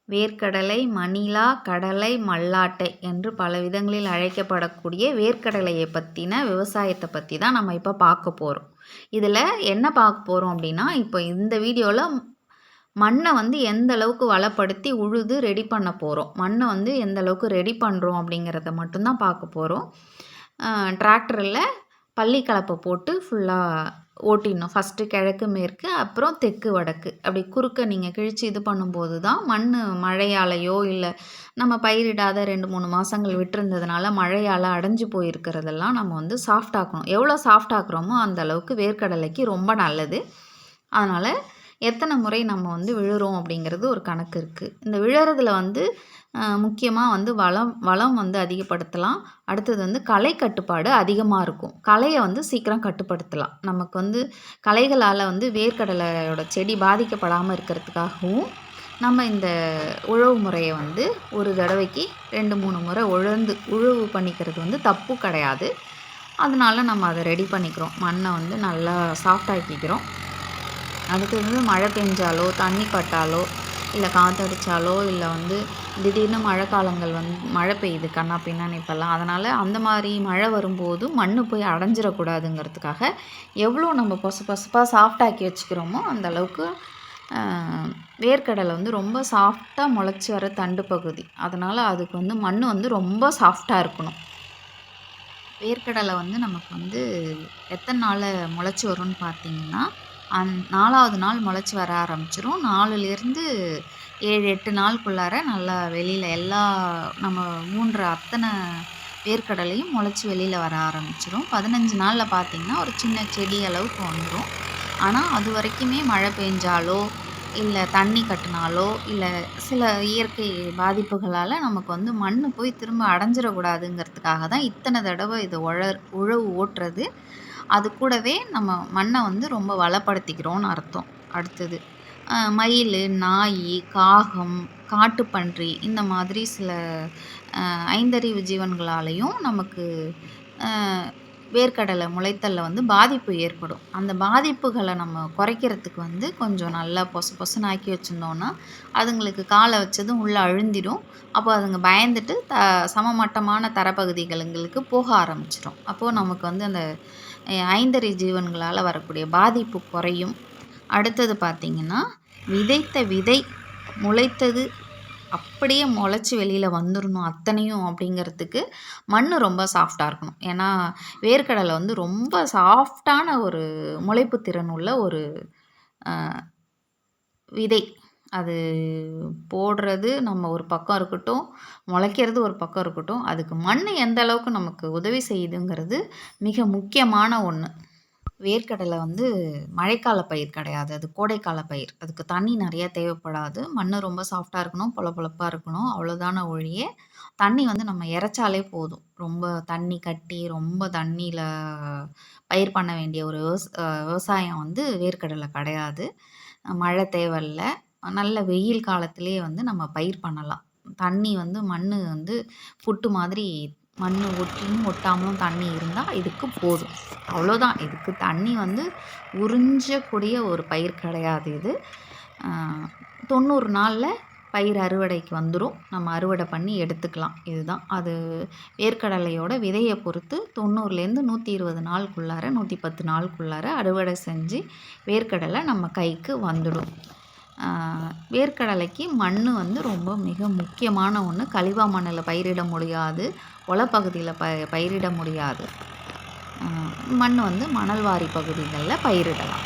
வேர்க்கடலை, மணிலா, கடலை, மல்லாட்டை என்று பல விதங்களில் அழைக்கப்படக்கூடிய வேர்க்கடலையை பற்றின விவசாயத்தை பற்றி தான் நம்ம இப்போ பார்க்க போகிறோம். இதில் என்ன பார்க்க போகிறோம் அப்படின்னா, இப்போ இந்த வீடியோவில் மண்ணை வந்து எந்த அளவுக்கு வளப்படுத்தி உழுது ரெடி பண்ண போகிறோம், மண்ணை வந்து எந்த அளவுக்கு ரெடி பண்ணுறோம் அப்படிங்கிறத மட்டும்தான் பார்க்க போகிறோம். டிராக்டரில் பள்ளி கலப்பை போட்டு ஃபுல்லாக ஓட்டிடணும். ஃபஸ்ட்டு கிழக்கு மேற்கு, அப்புறம் தெற்கு வடக்கு, அப்படி குறுக்க நீங்கள் கிழித்து இது பண்ணும்போது தான் மண் மழையாலையோ இல்லை நம்ம பயிரிடாத 2-3 மாதங்கள் விட்டுருந்ததுனால மழையால் அடைஞ்சு போயிருக்கிறதெல்லாம் நம்ம வந்து சாஃப்டாக்கணும். எவ்வளோ சாஃப்டாக்குறோமோ அந்த அளவுக்கு வேர்க்கடலைக்கு ரொம்ப நல்லது. அதனால் எத்தனை முறை நம்ம வந்து விழுறோம் அப்படிங்கிறது ஒரு கணக்கு இருக்குது. இந்த விழுறதுல வந்து முக்கியமாக வந்து வளம் வந்து அதிகப்படுத்தலாம். அடுத்தது வந்து களை கட்டுப்பாடு அதிகமாக இருக்கும். களையை வந்து சீக்கிரம் கட்டுப்படுத்தலாம். நமக்கு வந்து களைகளால் வந்து வேர்க்கடலையோட செடி பாதிக்கப்படாமல் இருக்கிறதுக்காகவும் நம்ம இந்த உழவு முறையை வந்து ஒரு தடவைக்கு 2-3 முறை உழவு பண்ணிக்கிறது வந்து தப்பு கிடையாது. அதனால நம்ம அதை ரெடி பண்ணிக்கிறோம். மண்ணை வந்து நல்லா சாஃப்டாக்கிக்கிறோம். அதுக்கு வந்து மழை பெஞ்சாலோ தண்ணி பட்டாலோ இல்லை காற்றடிச்சாலோ இல்லை வந்து திடீர்னு மழை காலங்கள் வந்து மழை பெய்யுது கண்ணா பின்னான்னு இப்போல்லாம், அதனால் அந்த மாதிரி மழை வரும்போது மண் போய் அடைஞ்சிடக்கூடாதுங்கிறதுக்காக எவ்வளோ நம்ம பொசுப்பாக சாஃப்டாக்கி வச்சுக்கிறோமோ அந்த அளவுக்கு வேர்க்கடலை வந்து ரொம்ப சாஃப்டாக முளைச்சி வர தண்டு பகுதி. அதனால் அதுக்கு வந்து மண் வந்து ரொம்ப சாஃப்டாக இருக்கணும். வேர்க்கடலை வந்து நமக்கு வந்து எத்தனை நாளில் முளைச்சி வரும்னு பார்த்தீங்கன்னா, 4ஆவது நாள் முளைச்சி வர ஆரம்பிச்சிரும். 4லேருந்து 7-8 நாளுக்குள்ளார நல்லா வெளியில் நம்ம ஊன்ற அத்தனை வேர்க்கடலையும் முளைச்சி வெளியில் வர ஆரம்பிச்சிரும். 15 நாளில் பார்த்திங்கன்னா ஒரு சின்ன செடி அளவுக்கு வந்துடும். ஆனால் அது வரைக்குமே மழை பெஞ்சாலோ இல்லை தண்ணி கட்டினாலோ இல்லை சில இயற்கை பாதிப்புகளால் நமக்கு வந்து மண் போய் திரும்ப அடைஞ்சிடக்கூடாதுங்கிறதுக்காக தான் இத்தனை தடவை இதை உழவு ஓட்டுறது. அது கூடவே நம்ம மண்ணை வந்து ரொம்ப வளப்படுத்திக்கிறோன்னு அர்த்தம். அடுத்தது மயில், நாய், காகம், காட்டுப்பன்றி இந்த மாதிரி சில ஐந்தறிவு ஜீவன்களாலையும் நமக்கு வேர்க்கடலை முளைத்தலில் வந்து பாதிப்பு ஏற்படும். அந்த பாதிப்புகளை நம்ம குறைக்கிறதுக்கு வந்து கொஞ்சம் நல்லா பொசுன்னு ஆக்கி வச்சுருந்தோன்னா அதுங்களுக்கு காலை வச்சதும் உள்ளே அழுந்திடும். அப்போ அதுங்க பயந்துட்டு சமமட்டமான தரப்பகுதிகளுங்களுக்கு போக ஆரம்பிச்சிடும். அப்போது நமக்கு வந்து அந்த ஐந்தறிவு ஜீவன்களால் வரக்கூடிய பாதிப்பு குறையும். அடுத்தது பார்த்திங்கன்னா, விதைத்த விதை முளைத்தது அப்படியே முளைச்சி வெளியில் வந்துடணும் அத்தனையும் அப்படிங்கிறதுக்கு மண் ரொம்ப சாஃப்டாக இருக்கணும். ஏன்னா வேர்க்கடலை வந்து ரொம்ப சாஃப்டான ஒரு முளைப்பு திறன் உள்ள ஒரு விதை. அது போடுறது நம்ம ஒரு பக்கம் இருக்கட்டும், முளைக்கிறது ஒரு பக்கம் இருக்கட்டும், அதுக்கு மண் எந்த அளவுக்கு நமக்கு உதவி செய்யுதுங்கிறது மிக முக்கியமான ஒன்று. வேர்க்கடலை வந்து மழைக்கால பயிர் கிடையாது, அது கோடைக்கால பயிர். அதுக்கு தண்ணி நிறையா தேவைப்படாது. மண் ரொம்ப சாஃப்டாக இருக்கணும், பொலப்பொலப்பாக இருக்கணும், அவ்வளோதான ஒழிய தண்ணி வந்து நம்ம இறைச்சாலே போதும். ரொம்ப தண்ணி கட்டி ரொம்ப தண்ணியில் பயிர் பண்ண வேண்டிய ஒரு விவசாயம் வந்து வேர்க்கடலை கிடையாது. மழை தேவையில்ல. நல்ல வெயில் காலத்திலே வந்து நம்ம பயிர் பண்ணலாம். தண்ணி வந்து மண் வந்து புட்டு மாதிரி மண் ஒட்டியும் ஒட்டாமலும் தண்ணி இருந்தால் இதுக்கு போதும். அவ்வளோதான். இதுக்கு தண்ணி வந்து உறிஞ்சக்கூடிய ஒரு பயிர் கிடையாது இது. 90 நாளில் பயிர் அறுவடைக்கு வந்துடும். நம்ம அறுவடை பண்ணி எடுத்துக்கலாம். இதுதான். அது வேர்க்கடலையோட விதையை பொறுத்து 90லேருந்து 120 நாளுக்குள்ளார 110 நாளுக்குள்ளார அறுவடை செஞ்சு வேர்க்கடலை நம்ம கைக்கு வந்துடும். வேர்க்கடலைக்கு மண் வந்து ரொம்ப மிக முக்கியமான ஒன்று. கழிவா மண்ணில் பயிரிட முடியாது, ஒலப்பகுதியில் பயிரிட முடியாது. மண் வந்து மணல்வாரி பகுதிகளில் பயிரிடலாம்.